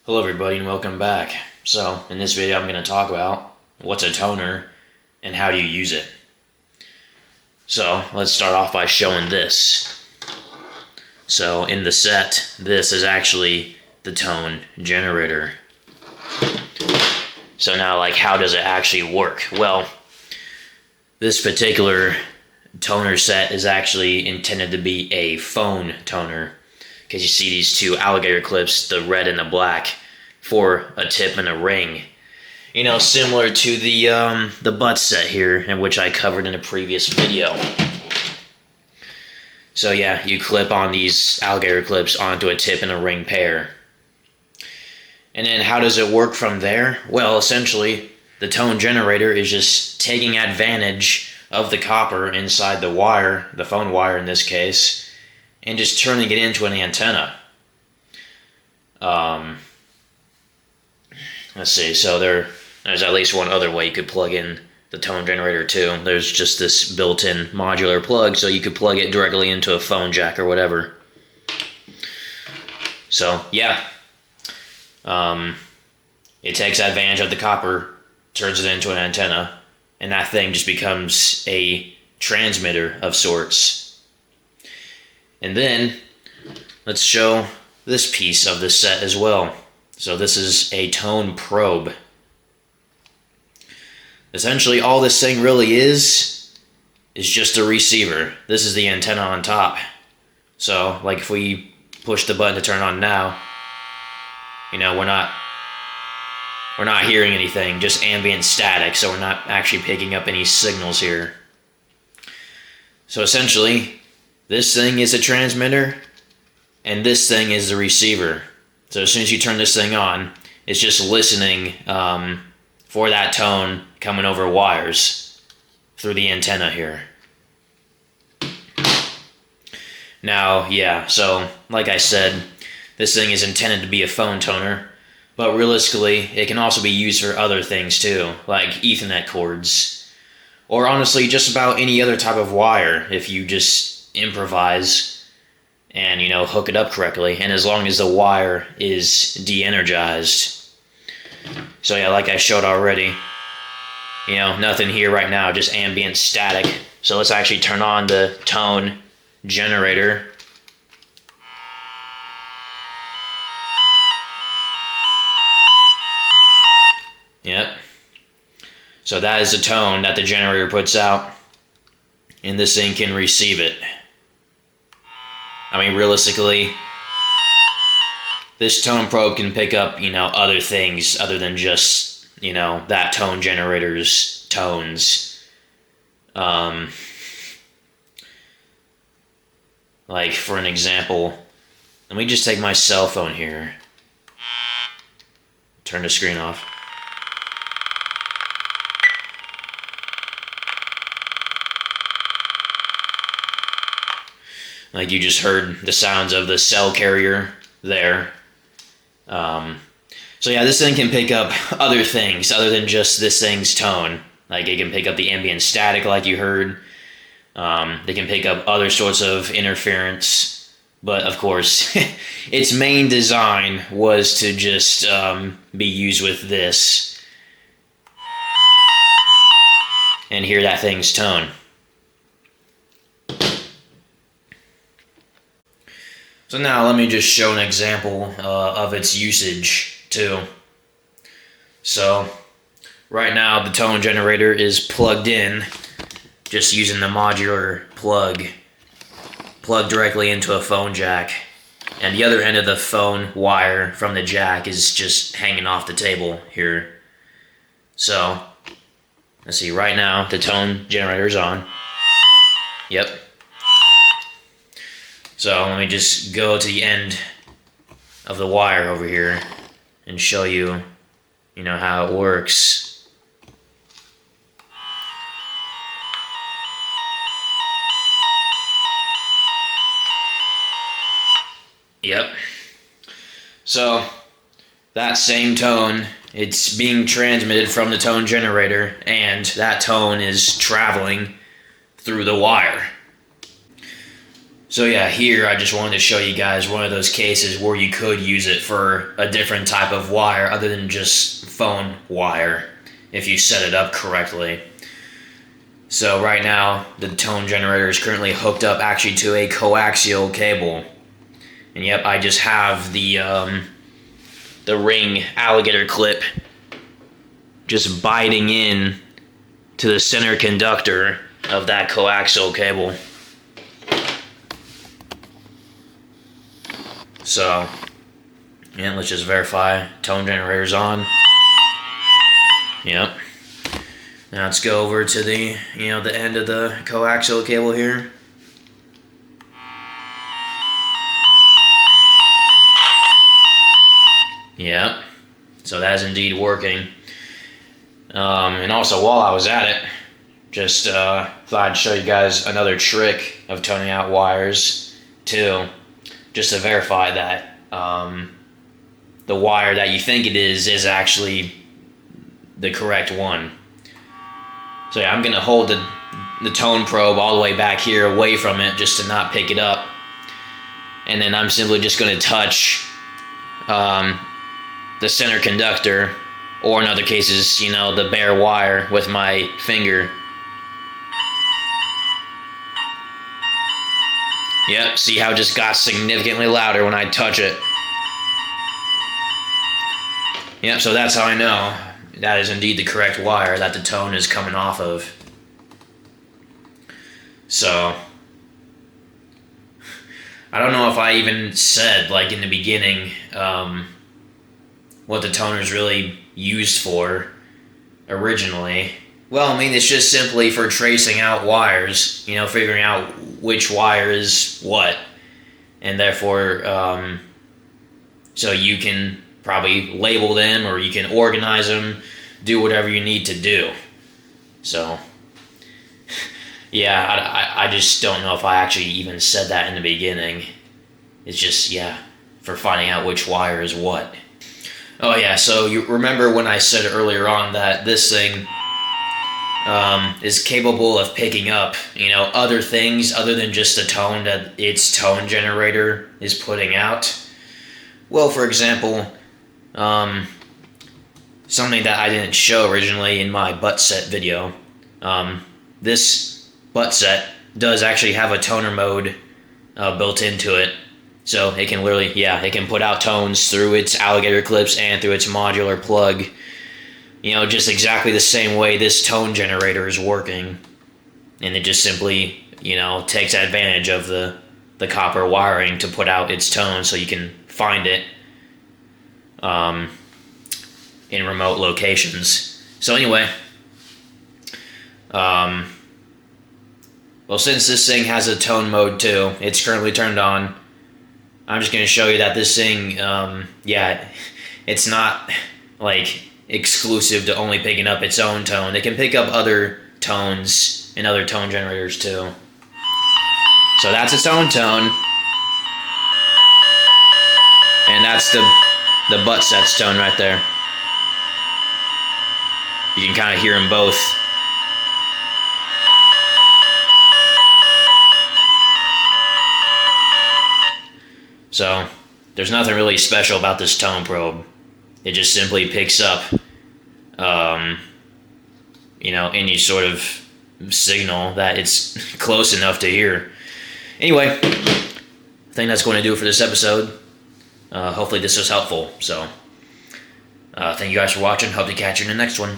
Hello everybody and welcome back. So in this video I'm going to talk about what's a toner and how do you use it. So let's start off by showing this. So in the set, this is actually the tone generator. So now how does it actually work? Well, this particular toner set is actually intended to be a phone toner, because you see these two alligator clips, the red and the black, for a tip and a ring. You know, similar to the butt set here, in which I covered in a previous video. So yeah, you clip on these alligator clips onto a tip and a ring pair. And then how does it work from there? Well, essentially, the tone generator is just taking advantage of the copper inside the wire, the phone wire in this case, and just turning it into an antenna. Let's see, so there's at least one other way you could plug in the tone generator too. There's just this built-in modular plug, so you could plug it directly into a phone jack or whatever. So yeah, it takes advantage of the copper, turns it into an antenna, and that thing just becomes a transmitter of sorts. And then let's show this piece of the set as well. So this is a tone probe. Essentially all this thing really is just a receiver. This is the antenna on top. So if we push the button to turn on now, you know, we're not hearing anything, just ambient static, so we're not actually picking up any signals here. So essentially, this thing is a transmitter, and this thing is the receiver. So as soon as you turn this thing on, it's just listening for that tone coming over wires through the antenna here. Now, yeah, so like I said, this thing is intended to be a phone toner, but realistically, it can also be used for other things too, like Ethernet cords, or honestly, just about any other type of wire if you just improvise and, you know, hook it up correctly, and as long as the wire is de-energized. So yeah, like I showed already, you know, nothing here right now, just ambient static. So let's actually turn on the tone generator. Yep. So that is the tone that the generator puts out, and this thing can receive it. I mean, realistically, this tone probe can pick up, you know, other things other than just, you know, that tone generator's tones. Like, for an example, let me just take my cell phone here. Turn the screen off. Like, you just heard the sounds of the cell carrier there. So yeah, this thing can pick up other things other than just this thing's tone. Like, it can pick up the ambient static like you heard. They can pick up other sorts of interference. But of course, its main design was to just be used with this and hear that thing's tone. So now let me just show an example of its usage too. So right now the tone generator is plugged in, just using the modular plug directly into a phone jack, and the other end of the phone wire from the jack is just hanging off the table here. So let's see, right now the tone generator is on. Yep. So let me just go to the end of the wire over here and show you, you know, how it works. Yep. So that same tone, it's being transmitted from the tone generator, and that tone is traveling through the wire. So yeah, here I just wanted to show you guys one of those cases where you could use it for a different type of wire other than just phone wire if you set it up correctly. So right now the tone generator is currently hooked up actually to a coaxial cable. And yep, I just have the ring alligator clip just biting in to the center conductor of that coaxial cable. So, yeah, let's just verify tone generator's on. Yep. Now let's go over to the, the end of the coaxial cable here. Yep. So that is indeed working. And also, while I was at it, just thought I'd show you guys another trick of toning out wires too, just to verify that the wire that you think it is actually the correct one. So yeah, I'm gonna hold the tone probe all the way back here away from it just to not pick it up, and then I'm simply just gonna touch the center conductor, or in other cases, the bare wire with my finger. Yep, see how it just got significantly louder when I touch it. Yep, so that's how I know that is indeed the correct wire that the tone is coming off of. So, I don't know if I even said, like in the beginning, what the toner is really used for originally. Well, I mean, it's just simply for tracing out wires, figuring out which wire is what, and therefore, so you can probably label them, or you can organize them, do whatever you need to do. So, yeah, I just don't know if I actually even said that in the beginning. It's just, yeah, for finding out which wire is what. Oh yeah, so you remember when I said earlier on that this thing is capable of picking up, other things other than just the tone that its tone generator is putting out? Well, for example, something that I didn't show originally in my butt set video, this butt set does actually have a toner mode built into it. So it can literally, it can put out tones through its alligator clips and through its modular plug. Just exactly the same way this tone generator is working. And it just simply, takes advantage of the copper wiring to put out its tone so you can find it in remote locations. So anyway, well, since this thing has a tone mode too, it's currently turned on. I'm just going to show you that this thing, it's not like exclusive to only picking up its own tone. It can pick up other tones in other tone generators too. So that's its own tone. And that's the butt set's tone right there. You can kind of hear them both. So, there's nothing really special about this tone probe. It just simply picks up, any sort of signal that it's close enough to hear. Anyway, I think that's going to do it for this episode. Hopefully this was helpful. So, thank you guys for watching. Hope to catch you in the next one.